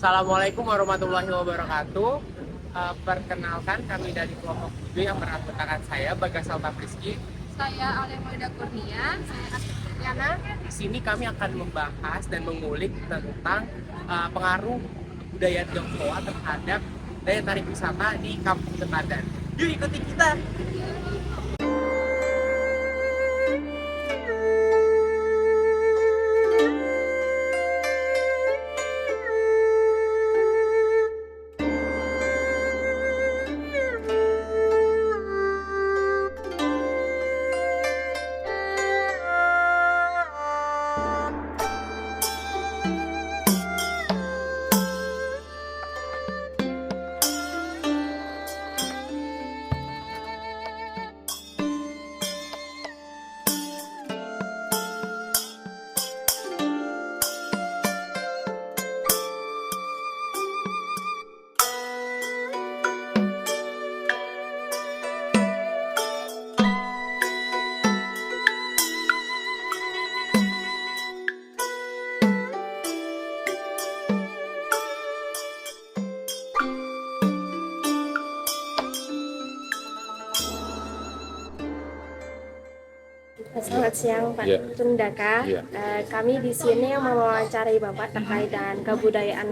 Assalamualaikum warahmatullahi wabarakatuh. Perkenalkan kami dari kelompok 7 yang beranggotakan saya Bagas Alta Rizky. Saya Alemoida Kurnia, saya Astrid Tiana. Di sini kami akan membahas dan mengulik tentang pengaruh budaya Tionghoa terhadap daya tarik wisata di Kampung Ketandan. Yuk ikuti kita. Selamat siang Pak Ya. Tundaka. Ya. Kami di sini mewawancarai Bapak terkait dengan kebudayaan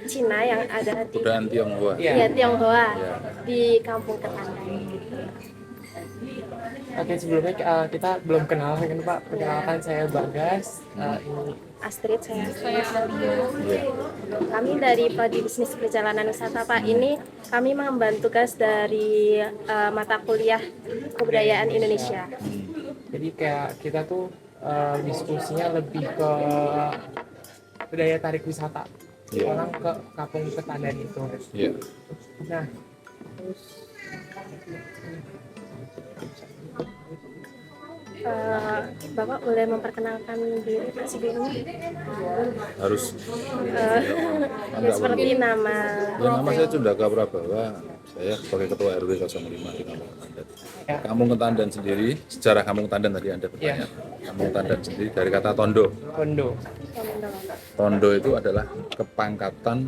Cina yang ada di Kebudayaan Tionghoa. Iya. Tionghoa Ya. di Kampung Ketandan. Oke, sebelumnya kita belum kenal kan Pak. Perkenalkan saya Bagas. Ini Astrid, saya Alia. Ya. Kami dari Prodi Bisnis Perjalanan Wisata Pak. Ini kami mengemban tugas dari mata kuliah Kebudayaan Indonesia. Jadi kayak kita tuh diskusinya lebih ke daya tarik wisata Iya. orang ke Kampung Ketandan itu. Ya. Nah, terus Bapak boleh memperkenalkan diri sebelumnya? Harus. Ya, seperti nama. Ya, nama saya Cundaka Prabawa. Saya sebagai Ketua RW 05 di Kampung Ketandan. Ya. Kampung Ketandan sendiri, sejarah Kampung Ketandan tadi Anda bertanya. Kampung Ketandan sendiri dari kata tondo. Kondo. Tondo itu adalah kepangkatan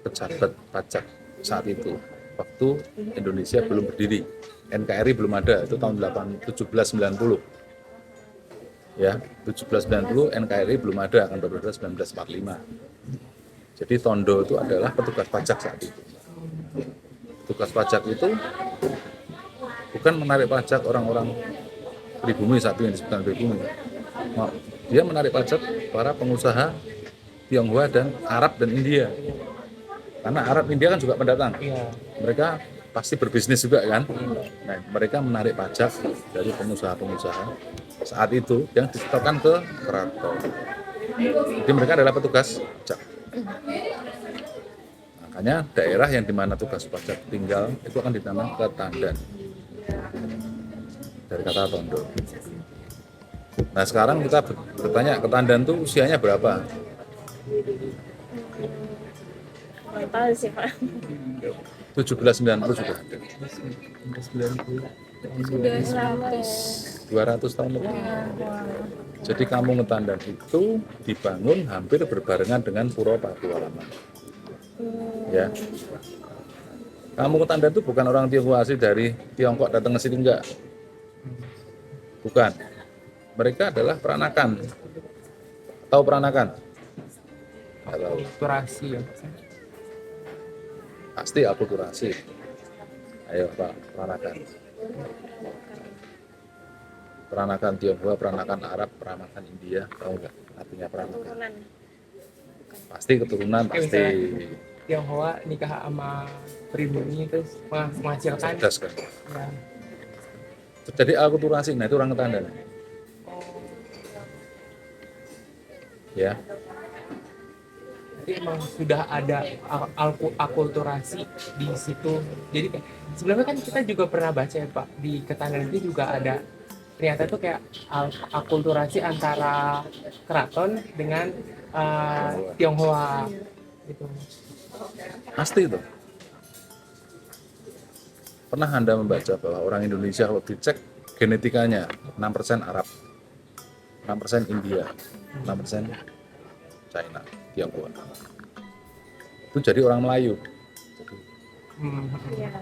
pejabat pajak saat itu. Waktu Indonesia belum berdiri. NKRI belum ada, itu tahun 1790. Ya, 1790 NKRI belum ada, akan berbeda 1945. Jadi tondo itu adalah petugas pajak saat itu. Petugas pajak itu bukan menarik pajak orang-orang pribumi saat itu yang disebutkan pribumi. Dia menarik pajak para pengusaha Tionghoa dan Arab dan India. Karena Arab India kan juga pendatang. Iya. Mereka pasti berbisnis juga kan. Nah, mereka menarik pajak dari pengusaha-pengusaha saat itu yang disetorkan ke keraton. Jadi mereka adalah petugas pajak. Makanya daerah yang dimana tugas pajak tinggal itu akan dinamakan Ketandan. Dari kata tondo. Nah sekarang kita bertanya Ketandan tuh usianya berapa? Nggak tahu sih Pak. 1790 sudah ada. 200 tahun lebih. Jadi Kampung Ketandan itu dibangun hampir berbarengan dengan Pura Pakualaman. Ya. Kampung Ketandan itu bukan orang Tionghoa asli dari Tiongkok datang ke sini enggak. Bukan. Mereka adalah peranakan. Tahu peranakan? Nggak tahu. Akulturasi ya. Pasti akulturasi. Ayo Pak, peranakan. Peranakan Tionghoa, peranakan Arab, peranakan India, tahu nggak artinya peranakan? Turunan. Pasti keturunan, Oke, pasti Tionghoa nikah sama pribumi terus menghasilkan cerdas kan. ya, Jadi akulturasi, nah itu orang Ketandan. Ya, jadi emang sudah ada akulturasi di situ. Jadi kayak sebenarnya kan kita juga pernah baca ya Pak, di Ketandan itu juga ada ternyata tuh kayak akulturasi antara keraton dengan Tionghoa gitu. pasti itu. Pernah Anda membaca bahwa orang Indonesia kalau dicek genetikanya 6% Arab, 6% India, 6% China, Tionghoa. itu jadi orang Melayu. Iya.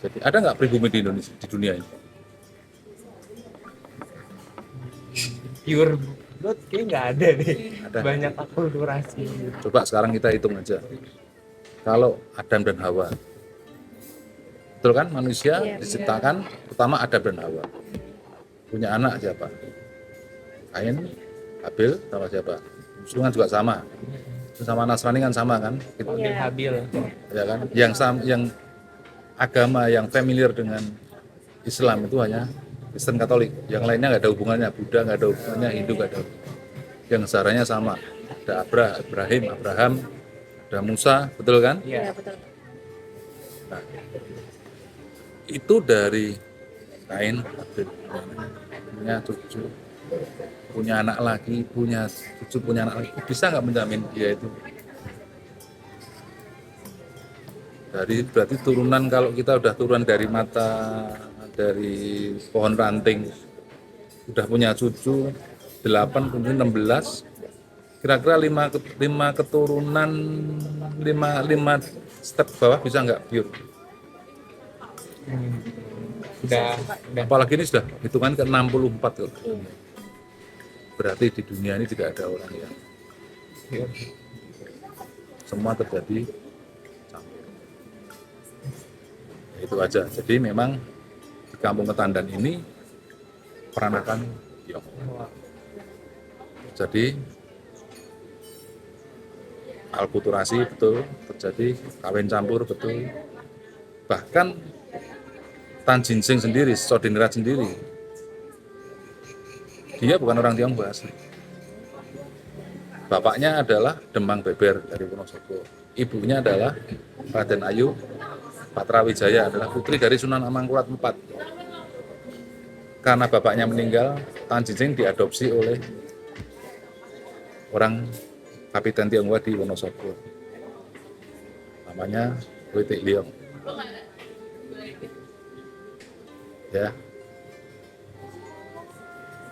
Jadi ada nggak pribumi di Indonesia, di dunia ini? Pure blood kayak nggak ada deh. Ada. Banyak akulturasi. Coba sekarang kita hitung aja. Kalau Adam dan Hawa, betul kan, manusia Iya, diciptakan pertama Adam dan Hawa. Punya anak siapa? Kain, Habil, sama siapa? Musuhan juga sama. Sama Nasrani kan sama kan? Gitu. Habil Iya. Habil. Ya kan? Yang agama yang familiar dengan Islam itu hanya Kristen Katolik. Yang lainnya nggak ada hubungannya. Buddha nggak ada hubungannya, Hindu nggak ada. Yang sejarahnya sama. Ada Abraham, ada Musa, betul kan? Iya, Iya. betul. Itu dari Kain, Habil, punya cucu, punya anak lagi, punya cucu, punya anak lagi. Bisa nggak menjamin dia itu? Berarti turunan, kalau kita udah turun dari dari pohon ranting, udah punya cucu 8 kemudian 16, kira-kira 5 keturunan, 5 step bawah bisa nggak pure? Udah. Apalagi ini sudah hitungan ke 64 loh. Iya. Berarti di dunia ini tidak ada orang yang Pure. semua terjadi campur. Itu aja. Jadi memang di Kampung Ketandan ini peranakan Tionghoa. Jadi alkulturasi betul terjadi, kawin campur betul. Bahkan Tan Jinsing sendiri, Sodinrat sendiri, dia bukan orang Tionghoa asli. Bapaknya adalah Demang Beber dari Wonosobo. Ibunya adalah Raden Ayu Patrawijaya, adalah putri dari Sunan Amangkurat IV. Karena bapaknya meninggal, Tan Jinsing diadopsi oleh orang kapiten Tionghoa di Wonosobo. Namanya Wei Tik Liong. Ya.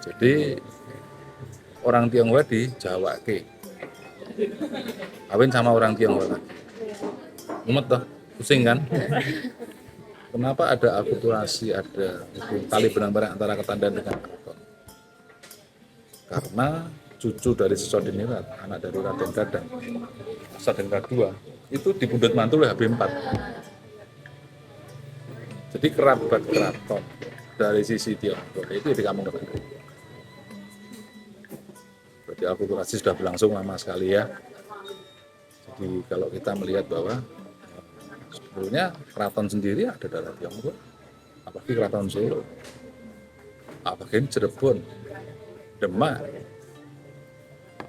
Jadi orang Tionghoa di Jawa ke kawin sama orang Tionghoa lagi. Umet toh, pusing kan? Kenapa ada akulturasi, ada tali benang-benang antara Ketandan dengan Keraton? Karena cucu dari Sesodiningrat, anak dari Raden Kadang, Sesodiningrat II, itu dipundhut mantu oleh HB4. Jadi kerabat keraton dari sisi Tionghoa itu di Kampung Ketandan. Berarti akulturasi sudah berlangsung lama sekali ya. Jadi kalau kita melihat bahwa sebetulnya keraton sendiri ada darah Tionghoa, apalagi keraton Solo, apalagi Cirebon, Demak,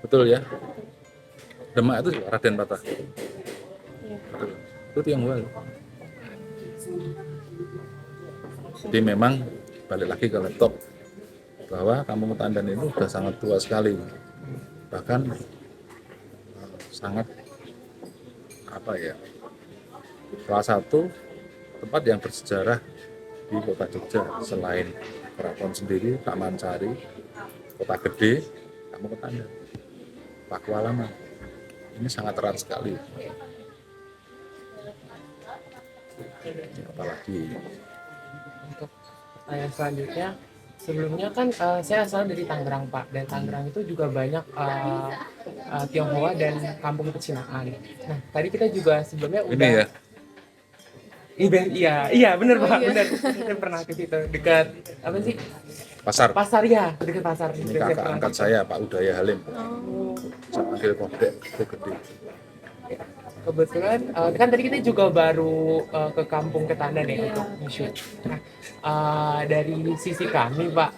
betul ya. Demak itu Raden Patah, betul. Itu Tionghoa. Jadi memang balik lagi ke laptop bahwa Kampung Ketandan ini sudah sangat tua sekali, bahkan sangat apa ya, salah satu tempat yang bersejarah di kota Jogja selain keraton sendiri, Taman Sari, Kota Gede, Kampung Ketandan, Pakualaman. Ini sangat erat sekali. Apalagi Untuk pertanyaan selanjutnya, sebelumnya kan saya asal dari Tangerang Pak, dan Tangerang itu juga banyak Tionghoa dan kampung pecinaan. Nah tadi kita juga sebelumnya ini udah ya, iya benar Pak, benar. Saya pernah ke situ dekat apa sih, pasar. ya, dekat pasar. Ini Saya kakak pernah angkat ke situ. saya, Pak Udaya Halim. Saya panggil Kodek, itu gede. Kebetulan kan tadi kita juga baru ke Kampung Ketandan ya untuk nge-shoot. Nah, dari sisi kami Pak,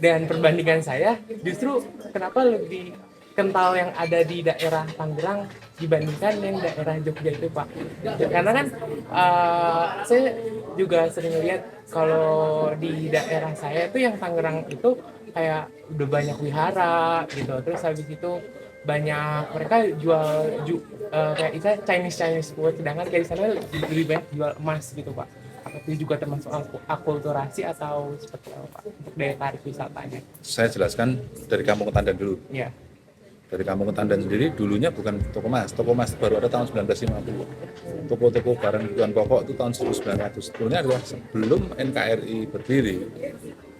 dan perbandingan saya, justru kenapa lebih kental yang ada di daerah Tangerang dibandingkan yang daerah Jogja itu Pak. Karena kan saya juga sering lihat kalau di daerah saya itu yang Tangerang itu kayak udah banyak wihara gitu, terus habis itu banyak mereka kayak istilah Chinese food, sedangkan kayak di sana lebih banyak jual emas gitu Pak. Apa itu juga termasuk akulturasi atau seperti apa Pak untuk daya tarik wisatanya? Saya jelaskan dari Kampung Ketandan dulu. Iya. Dari Kampung Ketandan sendiri dulunya bukan toko mas baru ada tahun 1950. Toko-toko barang kebutuhan pokok itu tahun 1900. Sebetulnya adalah sebelum NKRI berdiri,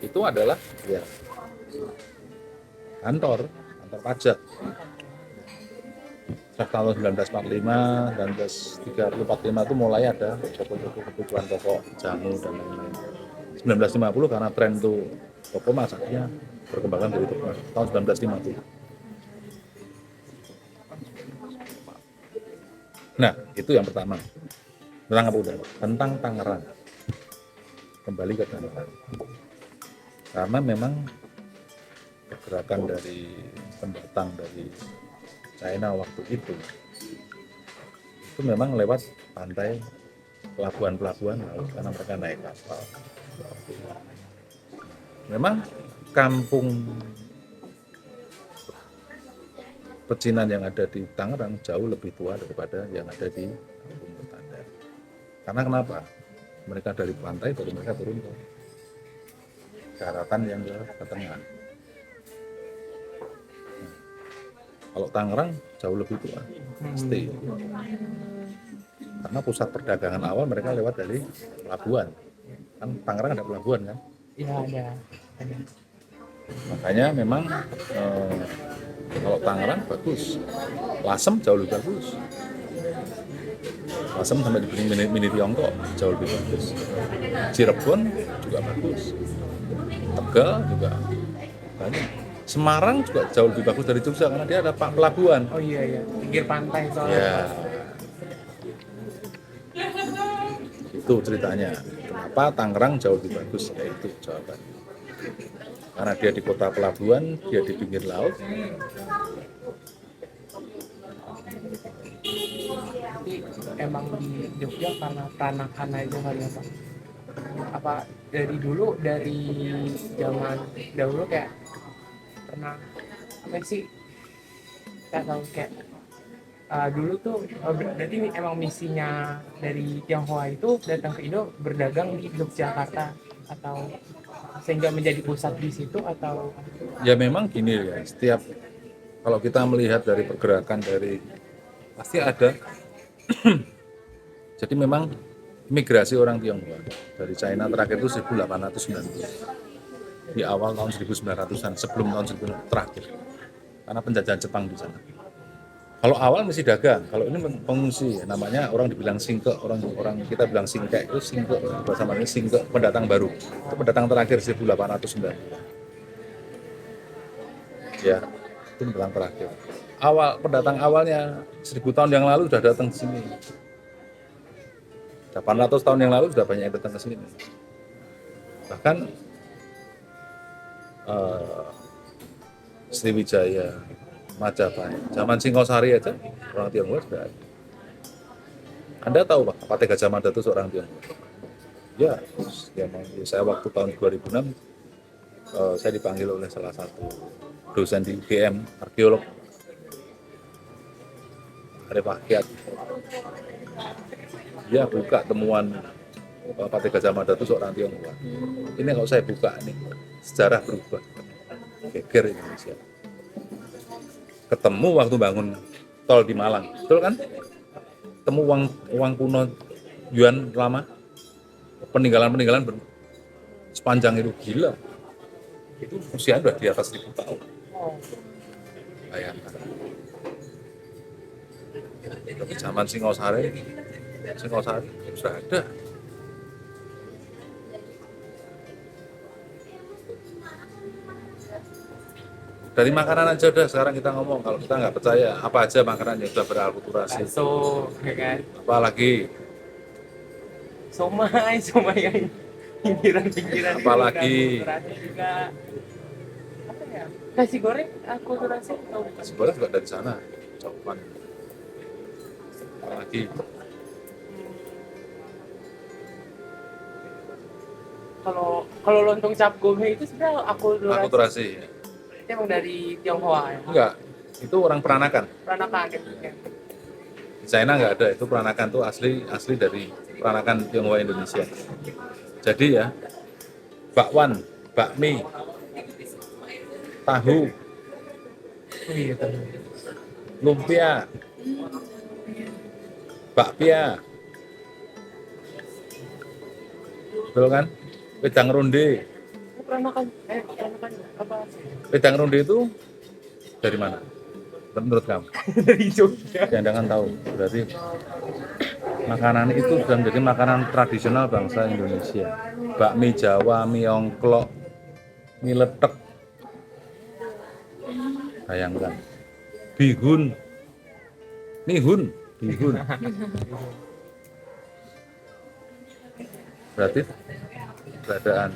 itu adalah ya kantor pajak. Tahun 1945 dan 1945 itu mulai ada toko-toko kebutuhan pokok, jamu dan lain-lain. 1950 karena tren itu toko mas, akhirnya perkembangan dari toko mas tahun 1950. Nah, itu yang pertama. Tentang apa udah? Tentang Tangerang. Kembali ke Tangerang. Karena memang pergerakan dari pendatang dari China waktu itu memang lewat pantai, pelabuhan laut, karena mereka naik kapal. Memang kampung pecinan yang ada di Tangerang jauh lebih tua daripada yang ada di Kampung Ketandan. Karena kenapa? Mereka dari pantai, baru mereka turun ke daratan yang ke tengah. Nah, kalau Tangerang jauh lebih tua, pasti. Karena pusat perdagangan awal mereka lewat dari pelabuhan. Kan Tangerang ada pelabuhan kan? Iya ada. Makanya memang kalau Tangerang bagus, Lasem jauh lebih bagus. Lasem sampai dibeli mini Tiongkok jauh lebih bagus. Cirebon juga bagus. Tegal juga banyak. Semarang juga jauh lebih bagus dari Jogja karena dia ada pelabuhan. Oh iya, pinggir pantai soalnya. Ya. Itu ceritanya. Kenapa Tangerang jauh lebih bagus? Ya itu jawabannya. Karena dia di kota pelabuhan, dia di pinggir laut. Jadi emang di Jogja karena peranakan aja kali ya Pak. Apa dari zaman dahulu kayak pernah apa sih? Nggak tahu kayak dulu tuh berarti emang misinya dari Tionghoa itu datang ke Indo berdagang di Yogyakarta atau sehingga menjadi pusat di situ atau Ya memang gini ya, setiap kalau kita melihat dari pergerakan dari pasti ada. Jadi memang migrasi orang Tionghoa dari China terakhir itu 1890 di awal tahun 1900-an sebelum tahun 1900 terakhir karena penjajahan Jepang di sana. Kalau awal masih dagang, kalau ini pengungsi, namanya orang dibilang singke, orang kita bilang singke, itu singke, bahasa Melayu singke, pendatang baru. Itu pendatang terakhir 1890. Ya, itu pendatang terakhir. Pendatang awalnya 1000 tahun yang lalu sudah datang ke sini. 800 tahun yang lalu sudah banyak yang datang ke sini. Bahkan Sriwijaya, Majapahit, zaman Singosari aja orang Tionghoa sudah ada. Anda tahu Pak, Patih Gajah Mada itu seorang Tionghoa? Ya, saya waktu tahun 2006 saya dipanggil oleh salah satu dosen di UGM, arkeolog Arif Akyat. Dia buka temuan Patih Gajah Mada itu seorang Tionghoa. Ini kalau saya buka nih, sejarah berubah. Geger Indonesia. Ketemu waktu bangun tol di Malang, betul kan? Ketemu uang kuno Yuan lama, peninggalan sepanjang itu gila. Itu usia udah di atas 1000 tahun. Bayangkan. Dari zaman Singosari sudah ada. Dari makanan aja udah sekarang kita ngomong, kalau kita nggak percaya apa aja makanan yang sudah beralkulturasi. bakso, ya kan? Apalagi Somai yang pinggiran Apalagi? juga apa ya? Nasi goreng akulturasi atau nasi goreng juga dari sana, Jauhan. Apalagi kalau lontong cap gome itu sebenarnya akulturasi. itu emang dari Tionghoa ya? Enggak, itu orang peranakan. Peranakan gitu kan? Di China nggak ada, itu peranakan tuh asli dari peranakan Tionghoa Indonesia. Jadi ya, bakwan, bakmi, tahu, Gitu. lumpia, bakpia, betul kan? Wedang ronde. Pernah makan apa? Wedang ronde itu dari mana? Menurut kamu? Dari Jogja. Jangan tahu. Berarti makanan itu sudah menjadi makanan tradisional bangsa Indonesia. Bakmi Jawa, mie ongklok, mie letek. Bayangkan. Bihun. Mihun, bihun. Berarti keberadaan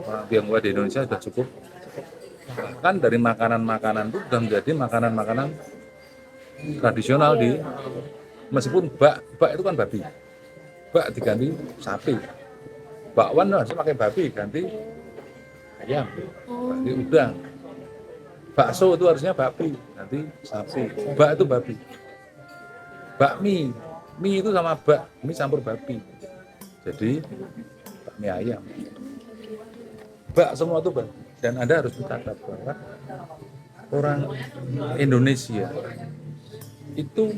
orang Tionghoa di Indonesia sudah cukup. Bahkan dari makanan-makanan itu sudah menjadi makanan-makanan tradisional di, meskipun bak itu kan babi, bak diganti sapi, bakwan harusnya pakai babi ganti ayam, ganti udang, bakso itu harusnya babi ganti sapi, bak itu babi, bakmi, mie itu sama bak, mie campur babi, jadi bakmi ayam, bak semua itu bak. Dan Anda harus mencatat bahwa orang Indonesia itu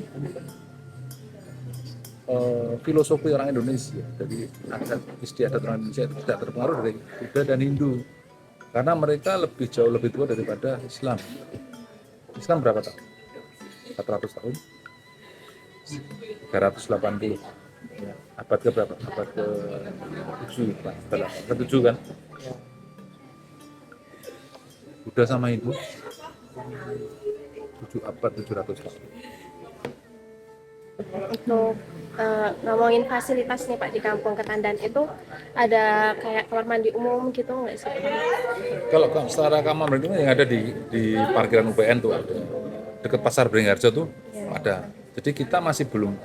filosofi orang Indonesia, jadi adat istiadat orang Indonesia itu tidak terpengaruh dari Buddha dan Hindu, karena mereka jauh lebih tua daripada Islam. Islam berapa tahun? 400 tahun? 380. Ya, abad ke berapa? Abad ke 7, ke 7 kan? Buddha sama Hindu 7 abad 700 tahun. Untuk ngomongin fasilitas nih Pak di Kampung Ketandan itu ada kayak kamar mandi umum gitu nggak sih? Kalau secara kamar mandi yang ada di parkiran UPN tuh ada, dekat pasar Beringharjo tuh ada. Jadi kita masih belum,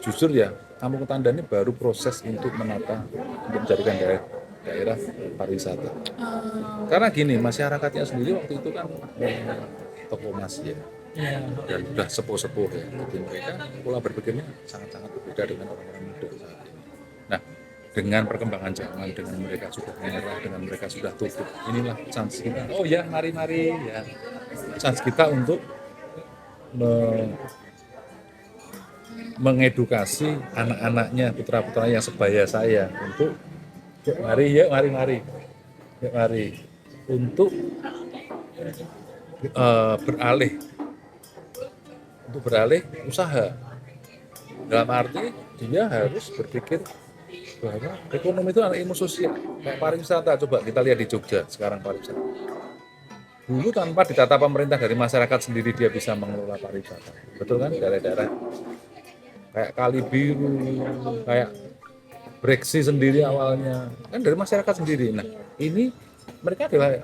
jujur ya, Kampung Ketandan ini baru proses untuk menata, untuk menjadikan daerah pariwisata. Karena gini, masyarakatnya sendiri waktu itu kan toko emas ya, dan sudah sepuh-sepuh ya. Jadi mereka pola berpikirnya sangat-sangat berbeda dengan orang-orang muda saat ini. Nah, dengan perkembangan zaman, dengan mereka sudah menyerah, dengan mereka sudah tutup, inilah chance kita. Oh ya, mari ya, chance kita untuk mengedukasi anak-anaknya, putra-putra yang sebaya saya untuk mari untuk beralih usaha. Dalam arti dia harus berpikir bahwa ekonomi itu adalah ilmu sosial, kayak pariwisata. Coba kita lihat di Jogja sekarang pariwisata. Dulu tanpa ditata pemerintah, dari masyarakat sendiri dia bisa mengelola pariwisata, betul kan? Daerah-daerah kayak Kali Biru, kayak Breksi sendiri awalnya kan dari masyarakat sendiri. Nah, ini mereka adalah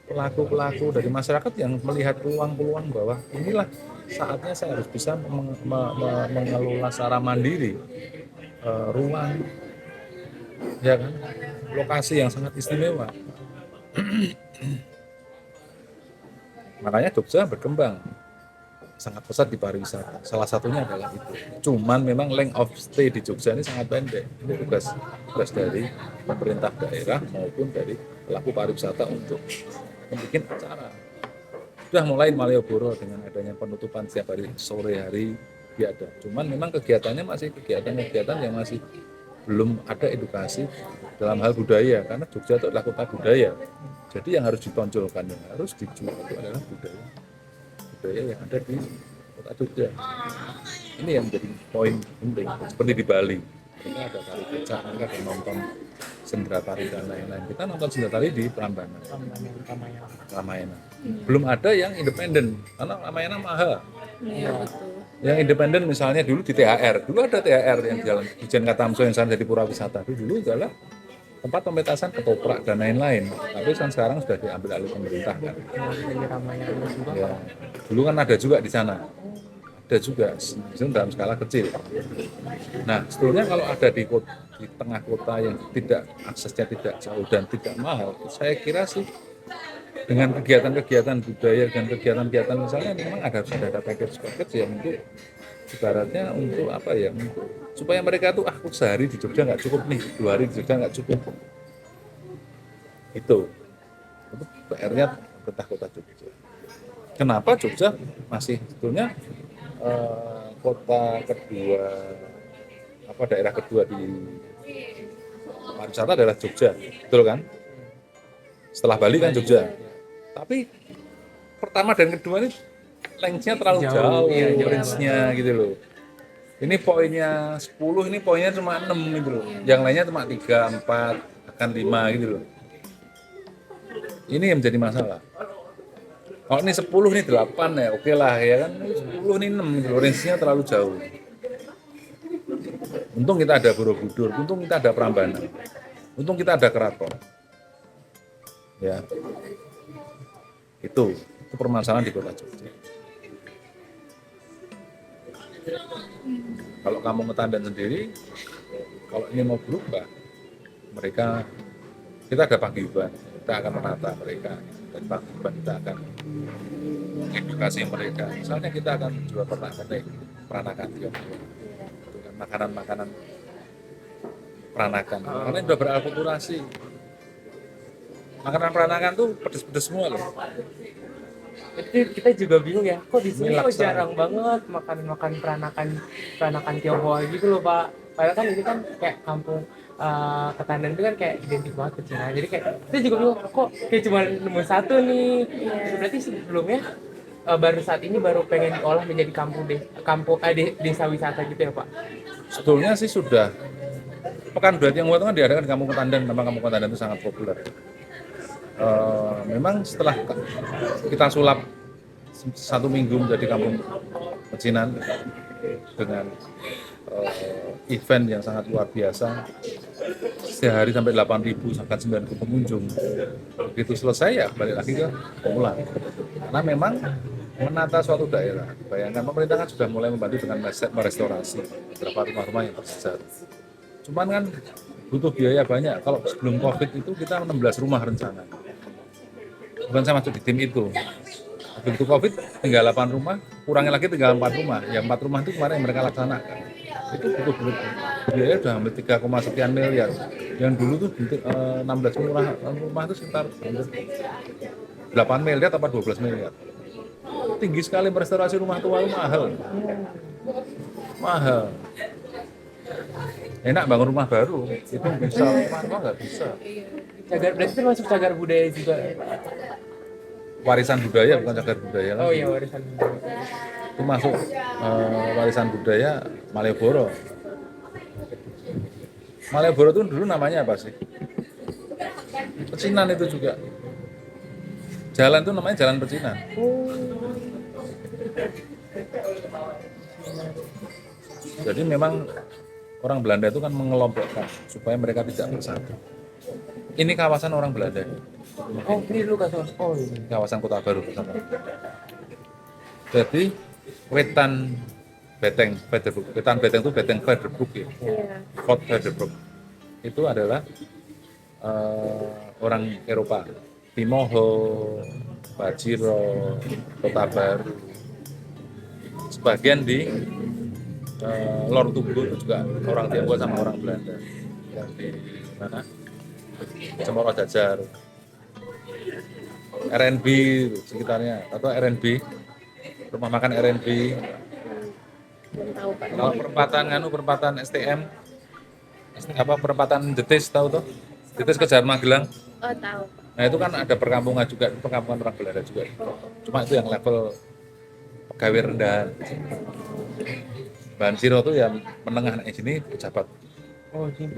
pelaku-pelaku dari masyarakat yang melihat peluang-peluang bahwa inilah saatnya saya harus bisa mengelola secara mandiri ruang, ya kan, lokasi yang sangat istimewa. Makanya Jogja berkembang sangat pesat di pariwisata. Salah satunya adalah itu. Cuman memang length of stay di Jogja ini sangat pendek. Ini tugas dari pemerintah daerah maupun dari pelaku pariwisata untuk membuat acara. Sudah mulai Malioboro dengan adanya penutupan setiap hari sore hari dia ada. Cuman memang kegiatannya masih kegiatan yang masih belum ada edukasi dalam hal budaya, karena Jogja itu adalah kota budaya. Jadi yang harus ditonjolkan, yang harus dijual itu adalah budaya yang ada di kota Jogja. Ini yang menjadi poin penting. Seperti di Bali, mereka ada tari becak, mereka ada nonton sendera tari dan lain-lain. Kita nonton sendera tari di Prambanan, Ramayana. Belum ada yang independen, karena Ramayana mahal. Iya betul. Yang independen misalnya dulu di THR, dulu ada THR yang jalan di Jen Katamso yang sekarang jadi pura wisata. Dulu adalah tempat pemetasan ketoprak dan lain-lain, tapi kan sekarang sudah diambil alih pemerintah kan. Ya, dulu kan ada juga di sana, ada juga, dalam skala kecil. Nah, sebetulnya kalau ada di tengah kota yang aksesnya tidak jauh dan tidak mahal, saya kira sih dengan kegiatan-kegiatan budaya dan kegiatan-kegiatan misalnya memang harus ada package yang untuk ibaratnya untuk untuk supaya mereka tuh aku sehari di Jogja nggak cukup nih, 2 hari di Jogja nggak cukup, itu PR-nya pemerintah Kota Jogja. Kenapa Jogja masih sebetulnya kota kedua, daerah kedua di pariwisata adalah Jogja, betul kan? Setelah Bali kan Jogja. Tapi pertama dan kedua ini lengthnya terlalu jauh, iya, jauh range-nya gitu loh. Ini poinnya 10, ini poinnya cuma 6 gitu loh. Yang lainnya cuma 3, 4, bahkan 5 gitu loh. Ini yang menjadi masalah. Kalau ini 10, ini 8 ya oke lah ya kan. 10, ini 6 gitu loh, range-nya terlalu jauh. Untung kita ada Borobudur, untung kita ada Prambanan, untung kita ada keraton. Ya, itu permasalahan di Kota Jogja. Kalau kamu Ketandan sendiri, kalau ini mau berubah, kita ada paguyuban, kita akan menata mereka, dan paguyuban kita akan edukasi mereka. Misalnya kita akan jual peranakan Tionghoa, makanan-makanan peranakan, karena sudah beralkulturasi. Makanan peranakan tuh pedes-pedes semua loh. Itu kita juga bingung ya, kok di sini kok Laksa. jarang banget makan peranakan Tionghoa gitu loh Pak. Padahal kan ini kan kayak kampung Ketandan itu kan kayak identik banget ke Cina. Jadi kayak kita juga bingung, kok kayak cuma nemu satu nih. Berarti sebelumnya baru saat ini baru pengen diolah menjadi desa wisata gitu ya Pak. Sebetulnya sih sudah. Pekan Budaya Tionghoa itu kan diadakan di Kampung Ketandan, memang Kampung Ketandan itu sangat populer. Memang setelah kita sulap 1 minggu menjadi kampung pecinan dengan event yang sangat luar biasa, sehari sampai 8.000 sampai 9.000 pengunjung. Begitu selesai ya balik lagi ke pemula. Karena memang menata suatu daerah, bayangkan pemerintah kan sudah mulai membantu dengan merestorasi beberapa rumah-rumah yang tersesat. Cuman kan butuh biaya banyak. Kalau sebelum COVID itu kita 16 rumah rencana. Bukan saya masuk di tim itu. Begitu COVID tinggal 8 rumah, kurangnya lagi tinggal 4 rumah. Yang 4 rumah itu kemarin yang mereka laksanakan. Itu butuh biaya sudah hampir 3, sekian miliar. Yang dulu tuh 16 rumah itu sekitar 8 miliar atau 12 miliar. Tinggi sekali merestorasi rumah tua itu mahal. Mahal. Enak bangun rumah baru, itu bisa, rumah nggak bisa. Berarti termasuk cagar budaya juga. Warisan budaya bukan cagar budaya Oh lagi. iya, warisan budaya. Itu masuk warisan budaya Malioboro. Malioboro itu dulu namanya apa sih? Pecinan itu juga. Jalan itu namanya Jalan Pecinan. Jadi memang orang Belanda itu kan mengelompokkan supaya mereka tidak bersatu. Ini kawasan orang Belanda. Oh, ini dulu kasus. Oh ini. Kawasan Kota Baru bersama. Jadi Wetan Beteng itu Beteng Verderbroek ya. Fort Verderbroek itu adalah orang Eropa. Timoho, Bajiro, Kota Baru. Sebagian di Lor Tugu itu juga orang Tionghoa sama orang Belanda. Yang di mana? Cemoro Jajar. RNB sekitarnya atau RNB, rumah makan RNB. Kalau perempatan STM, perempatan Jetis tahu tuh? Jetis ke Jalan Magelang. Oh, tahu. Nah itu kan ada perkampungan juga, perkampungan orang Belanda juga. Cuma itu yang level pegawai rendahan. Bahan Siro tuh yang menengah di sini pejabat. Oh, ini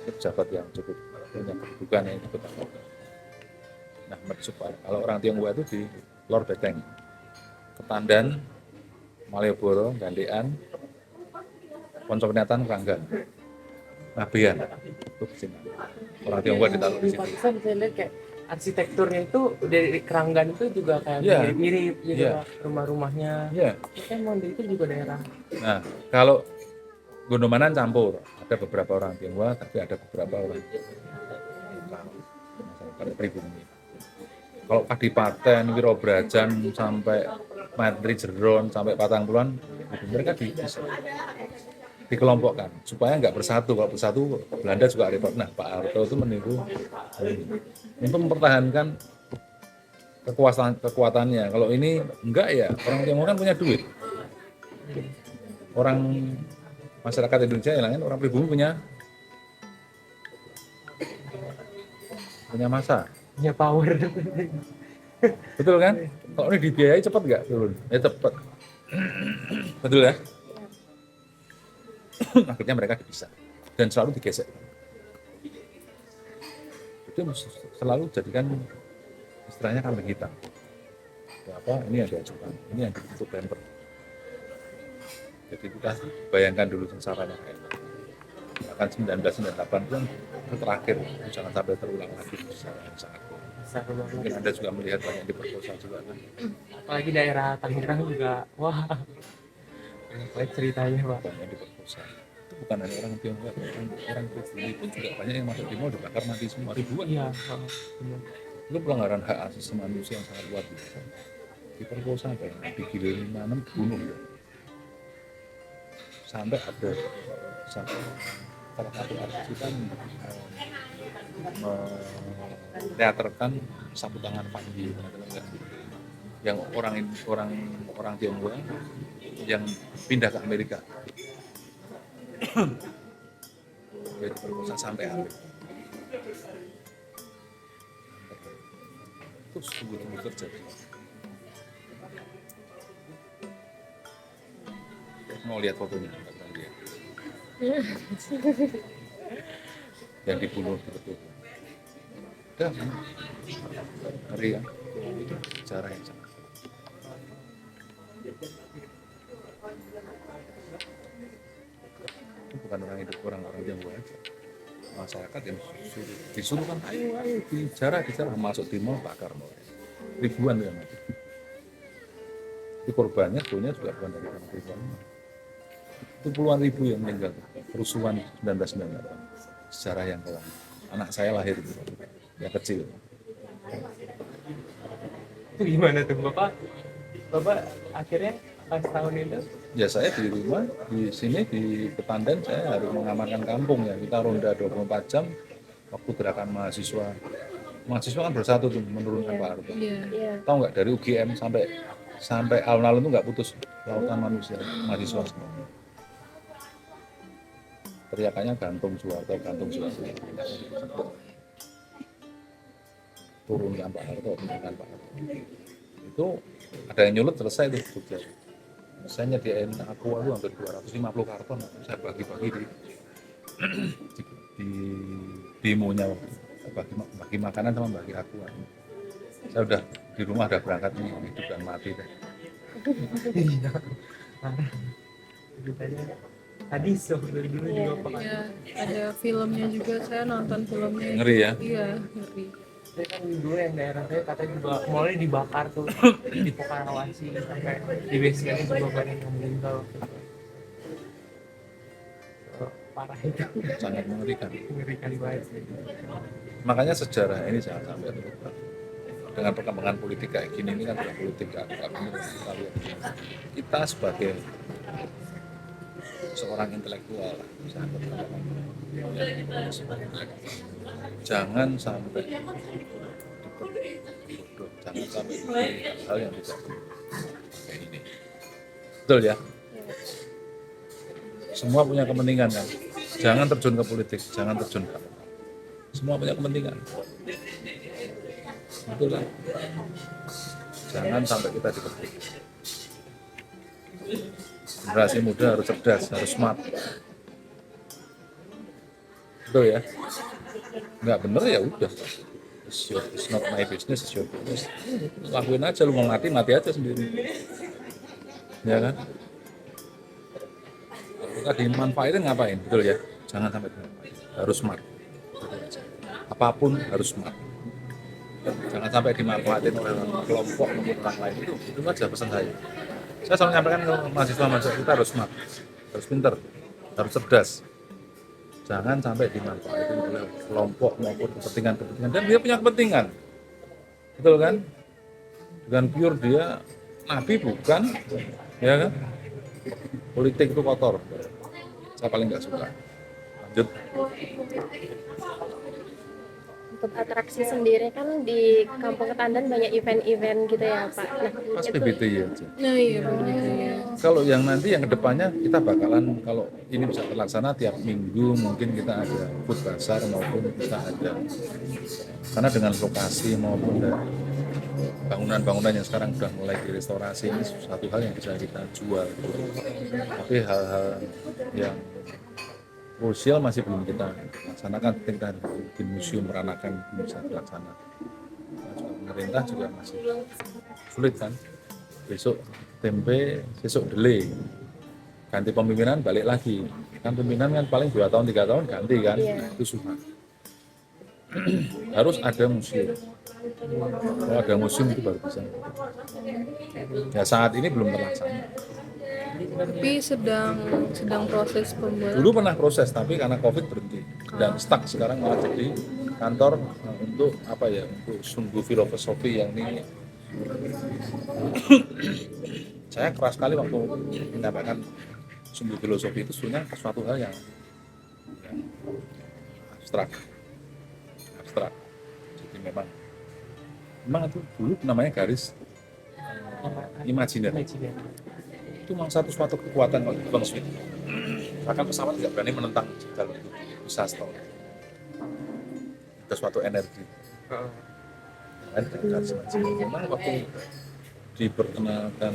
Pejabat yang cukup punya kedudukan yang cukup tinggi. Nah, supaya kalau orang Tionghoa itu di Lor Beteng, Ketandan, Malioboro, Gandean, Poncoknetan, Ranggan, Ngabean, itu di sini. Orang Tionghoa ditaruh di sini. Pantesan bisa lihat kayak arsitekturnya itu dari Keranggan itu juga kayak Iya. mirip-mirip gitu Iya. Pak. Rumah-rumahnya. Ya. Kan Monde itu juga daerah. Nah, kalau Gondomanan campur, ada beberapa orang Tionghoa, tapi ada beberapa orang masyarakat pribumi. Kalau Kadipaten, Wirobrajan sampai Matri Jeron sampai Patangpulan, mereka di dikelompokkan supaya nggak bersatu. Kalau bersatu Belanda juga repot. Nah, Pak Harto itu meniru untuk mempertahankan kekuatannya. Kalau ini enggak ya, orang Tionghoa kan punya duit. Orang masyarakat Indonesia yang lain, orang pribumi punya masa. punya power. Betul kan? Kalau ini dibiayai cepat nggak turun? Ya cepat. Betul ya? Akhirnya mereka dipisah dan selalu digesek. Itu selalu jadikan istilahnya kambing hitam. Apa? Ini yang diajukan, ini yang ditutup pemper. Jadi kita bayangkan dulu sengsaranya kayak apa. Bahkan 1998 itu terakhir, jangan sampai terulang lagi secara yang sangat buruk. Mungkin Anda juga melihat banyak diperkosa juga kan. Apalagi daerah Tangerang juga, wah, banyak ceritanya Pak. Banyak diperkosa. Itu bukan hanya orang Tionghoa, orang pribumi pun juga banyak yang masuk di mall dibakar mati semua ribuan. Iya, benar. Itu pelanggaran hak asasi manusia yang sangat luar biasa. Diperkosa kayak digilir 6 bunuh. Sampai ada salah satu artis kita meneaterkan sapu tangan Panji yang orang Tionghoa yang pindah ke Amerika. Dia diperkosa sampai habis. Itu sungguh-sungguh terjadi. Mau lihat fotonya, nggak pernah lihat. Yang dibunuh betul. Udah, ngeri kan? Itu sejarah yang sangat. Itu bukan orang hidup, orang-orang yang buat aja. Masyarakat yang disuruh kan, ayo bicara, masuk di mall bakar mall. Ribuan yang mati. Di korbannya sebenarnya juga bukan dari orang pribumi. Itu puluhan ribu yang meninggal kerusuhan 1998. Sejarah yang kelam. Anak saya lahir yang kecil. Itu gimana tuh Bapak? Bapak akhirnya pas tahun itu? Ya saya di rumah, di sini di Petandan saya harus mengamankan kampung ya. Kita ronda 24 jam waktu gerakan mahasiswa. Mahasiswa kan bersatu tuh menurunkan Pak Harto. Iya. Tahu nggak dari UGM sampai alun-alun itu nggak putus lautan manusia mahasiswa semua. Teriakannya gantung Soeharto. Turunkan Pak Harto. Itu ada yang nyulut selesai itu Jogja. Saya nyediain aqua itu hampir 250 karton. Saya bagi-bagi di demonya waktu itu. Bagi makanan sama bagi aqua. Saya udah di rumah udah berangkat nih hidup dan mati deh. Iya. Ceritanya tadi dari dulu juga Pak. Iya, ada filmnya juga, saya nonton filmnya. Ngeri ya? Iya, ngeri. Saya kan dulu yang daerah saya katanya juga mallnya dibakar tuh di Pokarawasi sampai di basementnya juga banyak yang meninggal. Parah itu, Sangat mengerikan. mengerikan banget. Makanya sejarah ini jangan sampai terlupa. Dengan perkembangan politik kayak gini ini kan politik agak benar kita lihat. Kita sebagai seorang intelektual, jangan sampai jangan sampai hal yang tidak kayak ini. Betul ya? Semua punya kepentingan kan. Jangan terjun ke politik, jangan terjun ke apa. Semua punya kepentingan. Betul kan? Jangan sampai kita diketik. Generasi muda harus cerdas, harus smart. Betul ya? Nggak bener ya udah. It's not my business, it's your business. Lakuin aja, lu mau mati aja sendiri. Ya kan? Kalau dimanfaatin ngapain? Betul ya? Jangan sampai dimanfaatin. Harus smart. Apapun harus smart. Jangan sampai dimanfaatin oleh kelompok maupun orang lain. Itu aja pesan saya. Saya selalu menyampaikan ke mahasiswa kita harus smart, harus pintar, harus cerdas. Jangan sampai dimanfaatin oleh kelompok maupun kepentingan. Dan dia punya kepentingan. Betul kan? Dengan pure dia nabi bukan, ya kan? Politik itu kotor. saya paling nggak suka. Lanjut. Untuk atraksi sendiri kan di Kampung Ketandan banyak event-event gitu ya Pak. Nah, Pas itu PBTY aja. Nah iya begitu ya. Kalau yang nanti yang kedepannya kita bakalan, kalau ini bisa terlaksana tiap minggu mungkin kita ada food bazar maupun kita ada, karena dengan lokasi maupun dari bangunan-bangunan yang sekarang sudah mulai direstorasi, ini satu hal yang bisa kita jual. Tapi hal-hal yang krusial masih belum kita laksanakan. Kita di museum Peranakan belum bisa dilaksanakan. Nah, pemerintah juga masih sulit kan. Besok tempe, besok delay, ganti pemimpinan balik lagi. Kan pimpinan kan paling 2 tahun 3 tahun ganti kan. Iya. Nah, itu susah. Harus ada museum. Kalau ada museum itu baru bisa. Ya saat ini belum terlaksana. Tapi sedang proses pembuatan. Dulu pernah proses tapi karena COVID berhenti dan stuck. Sekarang malah jadi kantor untuk apa ya? Untuk sumbu filosofi yang ini. Saya keras sekali waktu menyampaikan sumbu filosofi itu sebenarnya sesuatu hal yang abstrak. Jadi memang itu dulu namanya garis imajiner. Itu memang suatu kekuatan kalau di Feng Shui. Bahkan pesawat tidak berani menentang jalur itu, bisa stop. Ada suatu energi. Dan garis imajiner memang waktu diperkenalkan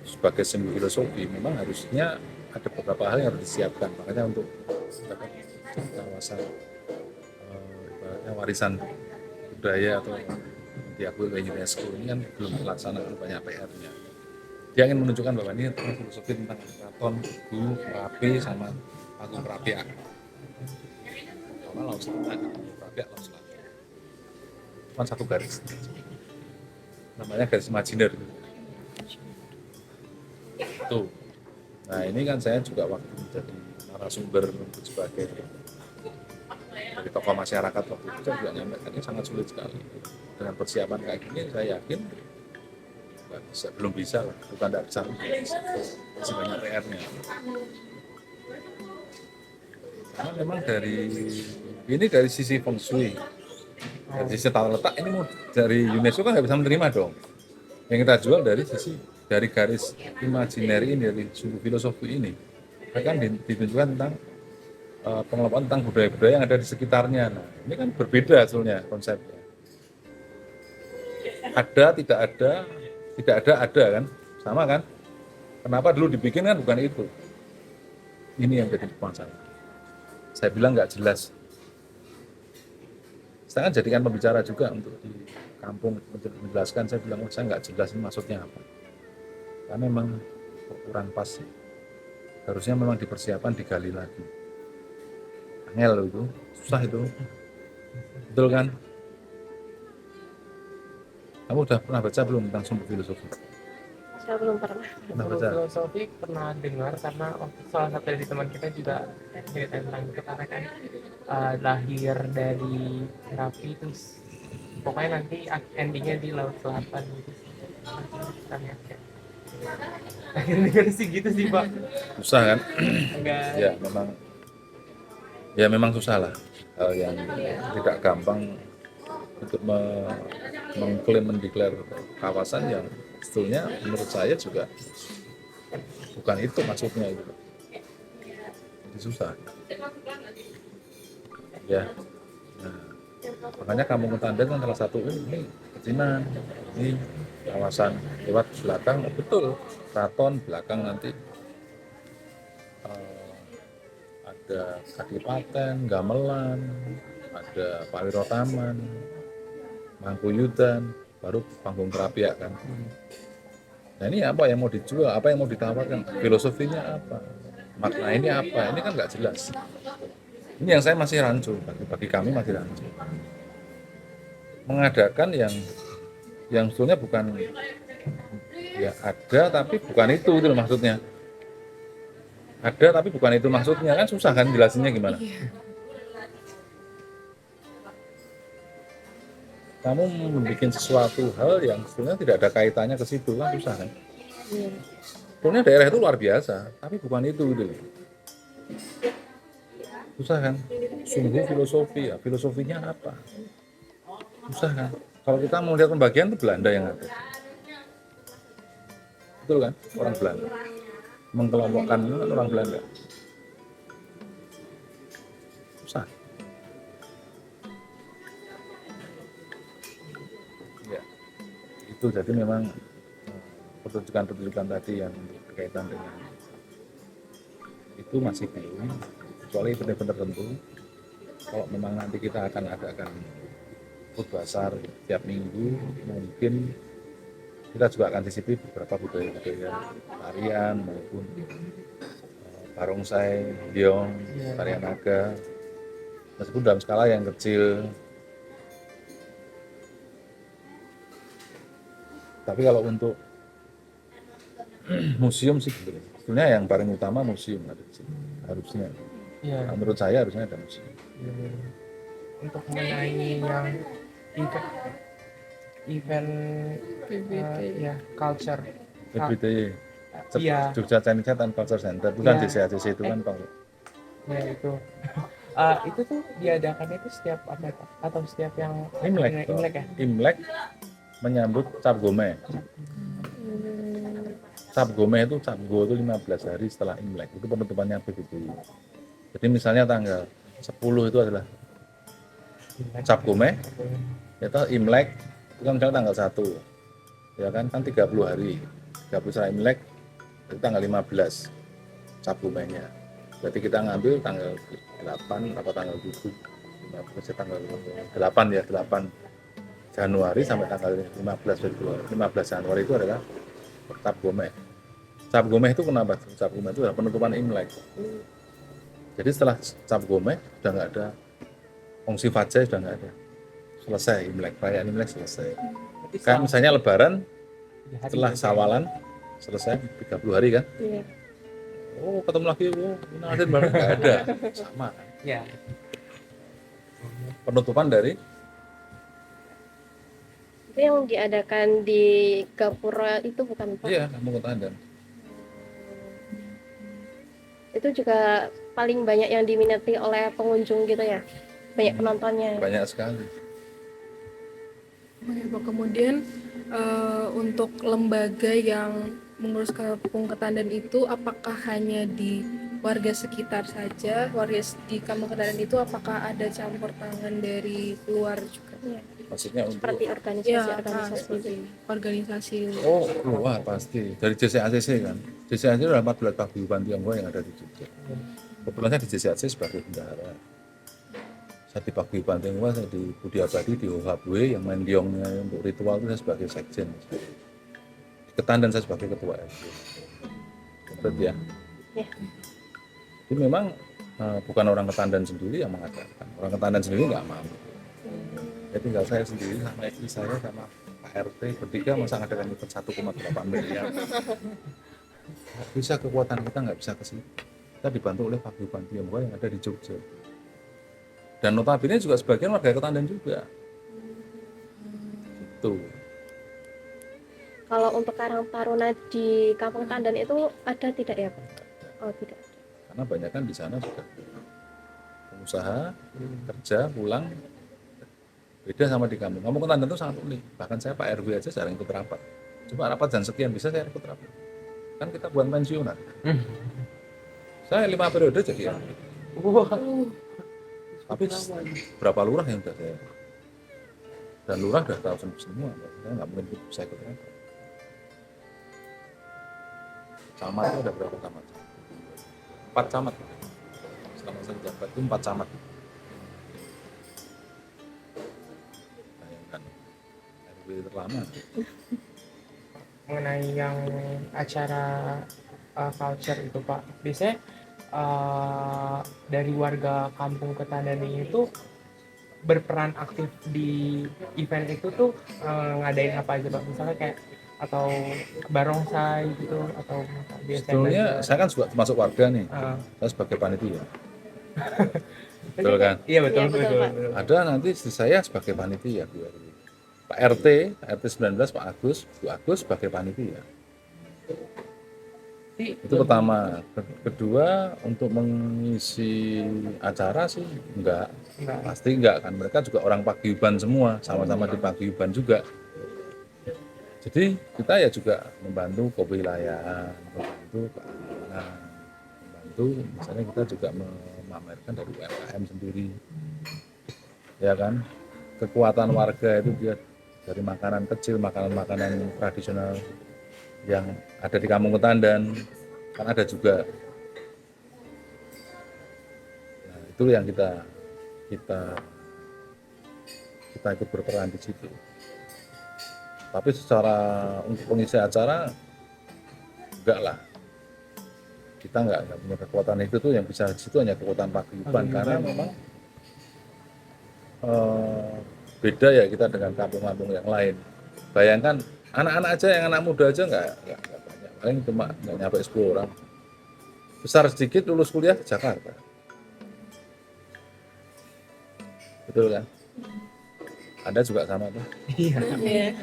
sebagai seni filosofi, memang harusnya ada beberapa hal yang harus disiapkan. Makanya untuk kawasan ibaratnya warisan budaya atau diakui oleh UNESCO ini kan belum terlaksana, banyak PR-nya. Dia ingin menunjukkan bahwa ini filosofi tentang keraton, Tugu, Merapi, sama Patung Perapiak. Sama Laut Selatan, Perapiak, Laut Selatan. Cuma satu garis. Namanya garis imajiner. Tuh. Nah ini kan saya juga waktu menjadi narasumber sebagai dari tokoh masyarakat waktu itu, saya juga nyampaikan ini sangat sulit sekali. Dengan persiapan kayak gini saya yakin belum bisa lah, bukan tidak bisa, masih banyak PR-nya. Karena memang dari sisi Feng Shui, dari sisi tata letak ini mau dari UNESCO kan nggak bisa menerima dong. Yang kita jual dari garis imajineri ini, dari sumbu filosofi ini, kan ditunjukkan tentang pengelolaan tentang budaya-budaya yang ada di sekitarnya. Nah, ini kan berbeda hasilnya konsepnya. Ada, tidak ada kan, sama kan? Kenapa dulu dibikin kan bukan itu? Ini yang jadi masalah. Saya bilang nggak jelas. Saya kan jadikan pembicara juga untuk di kampung menjelaskan. Saya bilang saya nggak jelas ini maksudnya apa. Karena memang kurang pas. Harusnya memang dipersiapkan, digali lagi. Angel itu, susah itu. Betul kan? Kamu udah pernah baca belum tentang sumbu filosofi? saya belum pernah. Pernah baca? Filosofi pernah dengar karena salah satu dari teman kita juga cerita tentang itu, karena kan lahir dari Merapi, terus pokoknya nanti endingnya di Laut Selatan gitu. Kita lihat ya. Akhirnya sih gitu sih Pak. Susah kan? Enggak. Ya memang susah lah. Hal yang tidak gampang untuk mengklaim, mendeklar kawasan yang sebetulnya menurut saya juga bukan itu maksudnya itu. Jadi susah. Ya. Nah, makanya Kampung Ketandan kan salah satu ini pecinan, ini kawasan lewat belakang betul keraton, belakang nanti ada Kadipaten, Gamelan, ada Pawiro Taman, Mangkuyudan, baru Panggung Perapiak kan. Nah ini apa yang mau dijual, apa yang mau ditawarkan, filosofinya apa, makna ini apa, ini kan nggak jelas. Ini yang saya masih rancu, bagi kami masih rancu. Mengadakan yang sebetulnya bukan, ya ada tapi bukan itu loh maksudnya. Ada tapi bukan itu maksudnya, kan susah kan jelasinnya gimana. Kamu membuat sesuatu hal yang sebenarnya tidak ada kaitannya ke situ, kan susah kan. Sebetulnya daerah itu luar biasa, tapi bukan itu gitu loh. Susah kan? Sungguh filosofi ya, filosofinya apa? Susah kan? Kalau kita mau lihat pembagian itu Belanda yang ada. Betul kan? Orang Belanda. Mengkelompokkan itu kan orang Belanda. Susah. Ya, itu jadi memang pertunjukan-pertunjukan tadi yang berkaitan dengan itu masih belum, kecuali event-event tertentu. Kalau memang nanti kita akan adakan food basar tiap minggu, mungkin kita juga akan cicipi beberapa budaya-budaya tarian maupun barongsai, biong, tarian naga, meskipun dalam skala yang kecil. Tapi kalau untuk museum sih belum. Sebetulnya yang paling utama museum ada di sini, harusnya. Iya. Nah, menurut saya harusnya ada museum. Untuk mengenai yang event event ya culture. EBT, Iya. Jogja Chinese Art and Culture Center, itu kan Iya. JCACC itu kan Pak. Ya itu. Itu tuh diadakannya itu setiap apa Pak? Atau setiap yang Imlek, Imlek ya? Imlek menyambut Cap Gome. Cap Gome itu Cap Go itu 15 hari setelah Imlek, itu penutupannya begitu. Jadi misalnya tanggal 10 itu adalah Cap Gome, itu Imlek itu kan misalnya tanggal 1, ya kan 30 hari, 30 setelah Imlek itu tanggal 15 Cap Gome-nya. Berarti kita ngambil tanggal 8 apa tanggal 7, 15 tanggal 8 ya, 8 Januari sampai tanggal 15 Februari. 15 Januari itu adalah Cap Gome. Cap Gome itu kenapa? Cap Gome itu adalah penutupan Imlek. Jadi setelah Cap Gome sudah nggak ada fungsi Fajai, sudah nggak ada. Selesai Imlek, perayaan Imlek selesai. Kayak misalnya Lebaran setelah Sawalan selesai 30 hari kan? Iya. Oh ketemu lagi, oh ini ada baru nggak ada, sama. Ya. Penutupan dari Itu yang diadakan di Gapura itu bukan Pak? iya kamu Tandan. Itu juga paling banyak yang diminati oleh pengunjung gitu ya? Banyak penontonnya. Banyak sekali. Oke, Pak. Kemudian untuk lembaga yang mengurus kampung Ketandan itu apakah hanya di warga sekitar saja, warga di kampung Ketandan itu apakah ada campur tangan dari luar juga? Iya. Maksudnya untuk Seperti Ya, organisasi-organisasi seperti organisasi. oh keluar pasti dari JCACC kan. JCACC itu ada 14 paguyuban Tionghoa yang ada di Jogja. Kebetulan saya di JCACC sebagai bendahara. Saya di paguyuban Tionghoa, saya di Budi Abadi, di Ohabwe yang main diongnya untuk ritual itu saya sebagai sekjen. Di Ketandan saya sebagai ketua RT. Betul ya. Ya. Jadi memang bukan orang Ketandan sendiri yang mengadakan. Orang Ketandan sendiri nggak mau. Jadi tinggal saya sendiri sama istri saya sama Pak RT bertiga masa ngadakan event 1,8 miliar. Nggak bisa, kekuatan kita nggak bisa ke situ. Kita dibantu oleh paguyuban Tionghoa yang ada di Jogja. Dan notabene juga sebagian warga Ketandan juga. Itu. Kalau untuk Karang Taruna di Kampung Tandan itu ada tidak ya Pak? Oh tidak. Karena banyak kan di sana juga pengusaha kerja pulang beda sama di kampung. Kampung Ketandan itu sangat unik. Bahkan saya Pak RW aja jarang ikut rapat. Cuma rapat dan sekian bisa saya ikut rapat. Kan kita buat pensiunan. Saya 5 periode jadi ya. Wah. Tapi berapa lurah yang udah saya. Dan lurah udah tahu semua. Saya nggak mungkin bisa ikut rapat. Camat itu ada berapa camat? 4 camat. Selama saya jabat itu 4 camat. Bayangkan, RW terlama. Mengenai yang acara culture itu Pak, biasanya dari warga kampung Ketandan itu berperan aktif di event itu tuh ngadain apa aja Pak? Misalnya kayak atau barongsai gitu atau biasanya Sebetulnya saya kan juga termasuk warga nih. Saya sebagai panitia. Betul kan? Iya betul, Iya, betul, betul, Pak. betul. Ada nanti istri saya sebagai panitia Bu RW. Pak RT 19 Pak Agus, Bu Agus sebagai panitia. Itu pertama. Kedua, untuk mengisi acara sih enggak, pasti enggak kan. Mereka juga orang paguyuban semua, sama-sama di paguyuban juga. Jadi kita ya juga membantu kewilayahan, membantu keamanan, membantu misalnya kita juga memamerkan dari UMKM sendiri, ya kan. Kekuatan warga itu dia dari makanan kecil, makanan-makanan tradisional yang ada di Kampung Ketandan kan ada juga. Nah, itu yang kita kita ikut berperan di situ. Tapi secara untuk pengisi acara enggak lah. Kita enggak punya kekuatan itu tuh, yang bisa di situ hanya kekuatan paguyuban karena memang beda ya kita dengan kampung-kampung yang lain. Bayangkan anak-anak aja, yang anak muda aja enggak banyak, paling cuma enggak nyampe 10 orang. Besar sedikit lulus kuliah ke Jakarta. Betul kan? Anda juga sama tuh. Iya.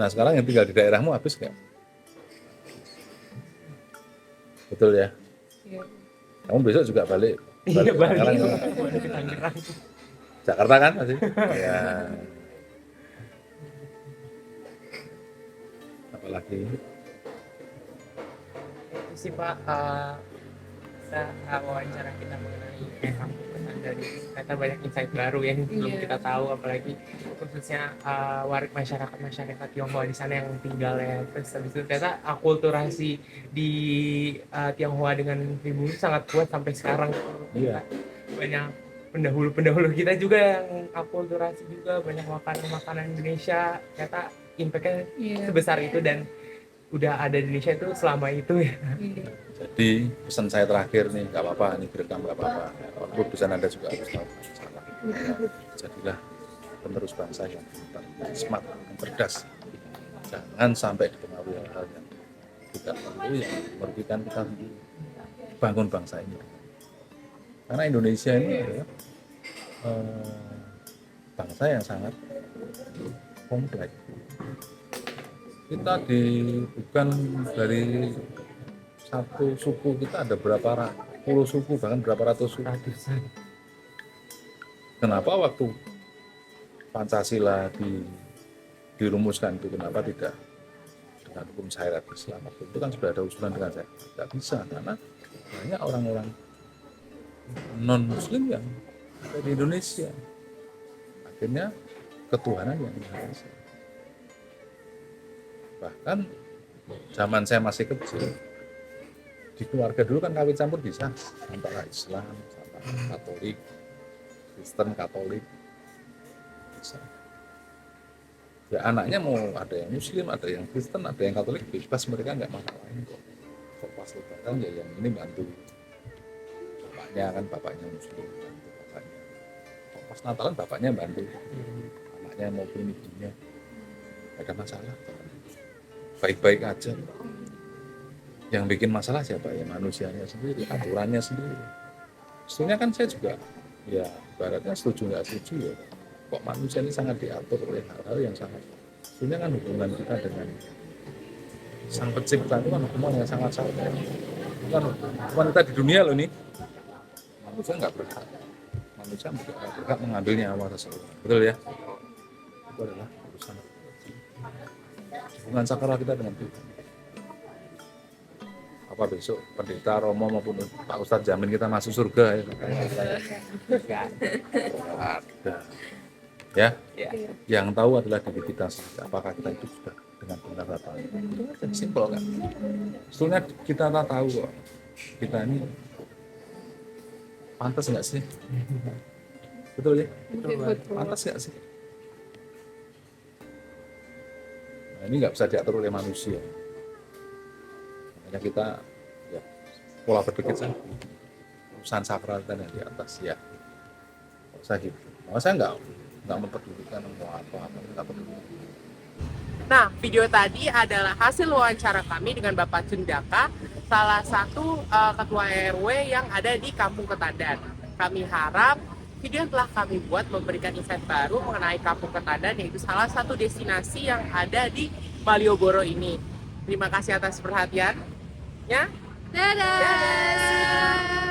Nah sekarang yang tinggal di daerahmu habis nggak? Betul ya? Iya. Kamu besok juga balik? Iya, ke balik. Tangerang juga? Balik ke Tangerang. Jakarta kan masih? Ya. Apalagi? Itu sih Pak, kita wawancara kita mengenai Kampung Ketandan ini ternyata banyak insight baru yang belum Iya. kita tahu, apalagi khususnya masyarakat Tionghoa di sana yang tinggal ya. Terus habis itu ternyata akulturasi di Tionghoa dengan pribumi sangat kuat sampai sekarang. Iya. Banyak pendahulu kita juga yang akulturasi juga, banyak makanan Indonesia, ternyata impactnya Iya. sebesar itu dan udah ada di Indonesia itu selama itu ya. Iya. Jadi pesan saya terakhir nih, nggak apa-apa, ini direkam nggak apa-apa. Walaupun pesan Anda juga harus tahu salah. Jadilah penerus bangsa yang pintar, yang smart, yang cerdas. Jangan sampai dipengaruhi hal-hal yang tidak perlu, yang merugikan kita sendiri. Bangun bangsa ini. Karena Indonesia ini adalah bangsa yang sangat kompleks. Kita bukan dari satu suku, kita ada berapa puluh suku, bahkan berapa ratus suku. Ratusan. Kenapa waktu Pancasila dirumuskan itu, kenapa tidak dengan hukum syariat Islam? Waktu itu kan sudah ada usulan dengan saya, tidak bisa karena banyak orang-orang non Muslim yang ada di Indonesia. Akhirnya ketuhanan yang Maha Esa. Bahkan zaman saya masih kecil, di keluarga dulu kan kawin campur bisa antara Islam sama Katolik, Kristen Katolik bisa. Ya anaknya mau ada yang Muslim, ada yang Kristen, ada yang Katolik, bebas, mereka nggak masalahin kok. Kok pas lebaran ya yang ini bantu bapaknya, kan bapaknya Muslim, bantu bapaknya. Kok pas Natalan bapaknya bantu anaknya maupun ibunya, nggak ada masalah. Baik-baik aja. Yang bikin masalah siapa ya? Manusianya sendiri, aturannya sendiri. Sebetulnya kan saya juga ya ibaratnya setuju nggak setuju ya. Kok manusia ini sangat diatur oleh hal-hal yang sangat, sebetulnya kan hubungan kita dengan Sang Pencipta itu kan hubungan yang sangat sangat. Bukan hubungan kita di dunia loh ini. Manusia nggak berhak. Manusia nggak berhak mengambil nyawa seseorang. Betul ya? Itu adalah urusan hubungan sakral kita dengan Tuhan. Apa besok pendeta Romo maupun Pak Ustadz jamin kita masuk surga ya? Enggak Ada. Ya, ya. yang tahu adalah diri kita sendiri. Apakah kita itu sudah dengan benar atau tidak? Itu aja, simpel kan? Sebetulnya kita tak tahu kok. Kita ini pantas nggak sih? Betul ya? Betul. Pantas nggak sih? Nah, ini nggak bisa diatur oleh manusia. Makanya kita ya pola berpikir saya urusan sakral dan yang di atas ya. Kalau saya gitu. Maka saya nggak mempedulikan mau apa nggak peduli. Nah, video tadi adalah hasil wawancara kami dengan Bapak Cendaka, salah satu ketua RW yang ada di Kampung Ketandan. Kami harap video yang telah kami buat memberikan insight baru mengenai Kampung Ketandan, yaitu salah satu destinasi yang ada di Malioboro ini. Terima kasih atas perhatian. selanjutnya. Dadah.